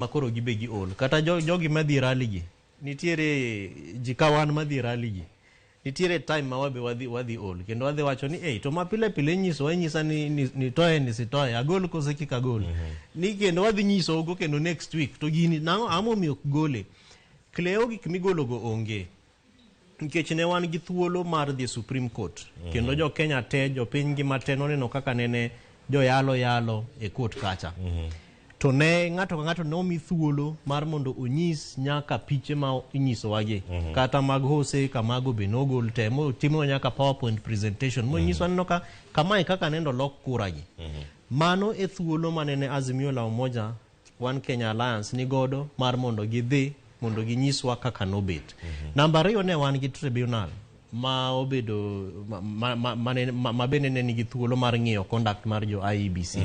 makoro gibe gi ol kata jogi madhi rally gi nitiere jikawan madhi rally gi nitiere time ma wabe wadhi ol kendo wadhi wacho ni to ma pile pile nyisa ni toye ni sitoye agol kose kika gol ni kendo wadhi nyiso go kendo next week to gini nango amo mi ok gole kleo gik migolo go onge nikech ne wan gi thuolo mar the Supreme Court kendo jo Kenya te jo piny gi mateno neno kaka nene jo yalo e court kacha to ne ng'ato ka ng'ato no mi thuolo mar mondo onyis nyaka piche ma inyiso wage kata mag hose kamago be no gol temo timo nyaka PowerPoint presentation mo nyiso no kama kaka nendo lok kura gi mano e thuolo manene Azimio la Umoja One Kenya Alliance ni godo mar mondo gidhi mondo ginyiswa kaka no bet namba 2 ne wan gi tribunal ma obedo ma bene nigi thuolo mar ng'iyo conduct mar jo IEBC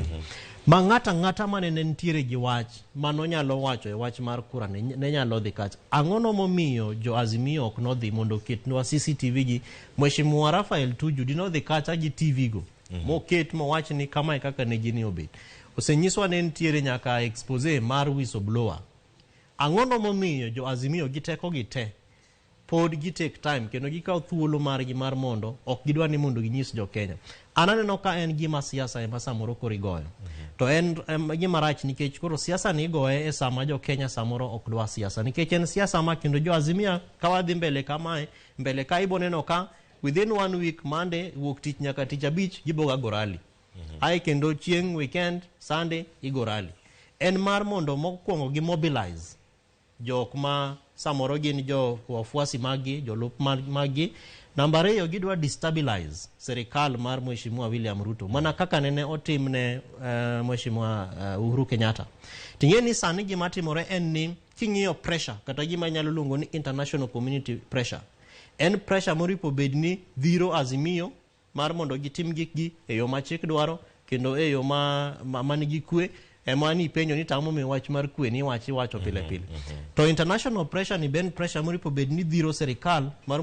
ma ng'ata manene ntiere gi wach mano nyalo wacho e wach mar kura ne nyalo dhi kacha ang'ono momiyo jo Azimio ok nodhi mondo ketnwa CCTV gi Mheshimiwa Rafael Tuju dino dhi kacha gi TV go moket mo wach ni kama kaka ne gini obet osenyiswa ne ntiere nyaka expose mar whistleblower ang'ono momiyo jo Azimio giteko gite pod gi take time kendo gikaw thuolo margi mar mondo ok gidwa ni mondo ginyis jo Kenya ananeno ka en gima siasa e samoro korigoyo to en gima rach nikech koro siasa ni goye e sama jo Kenya samoro ok dwa siasa nikech en siasa ma kendo jo Azimia ka wadhi mbele kamae mbele ka iboneno ka within 1 week Monday wuok tich nyaka tich abich giboga gorali ai kendo chieng weekend Sunday igorali en mar mondo mokwongo gi mobilize jok ma samoro gin jo wafuasi magi jo lup magi namba 2 gidwa destabilize serikal mar Mheshimiwa William Ruto mana kaka nene otimne Mheshimiwa Uhuru Kenyatta tingeni sani gima timore en ni king'iyo pressure kata gima nyalo luongo ni international community pressure en pressure moripo bedni dhiro Azimio mar mondo gitim gikgi e yo ma chik dwaro kendo e yo ma nigi kwe emani penyo ni tamo me wach mar kwe ni wacho pile pile to international pressure ni ben pressure moripo bedni dhiro serikal mar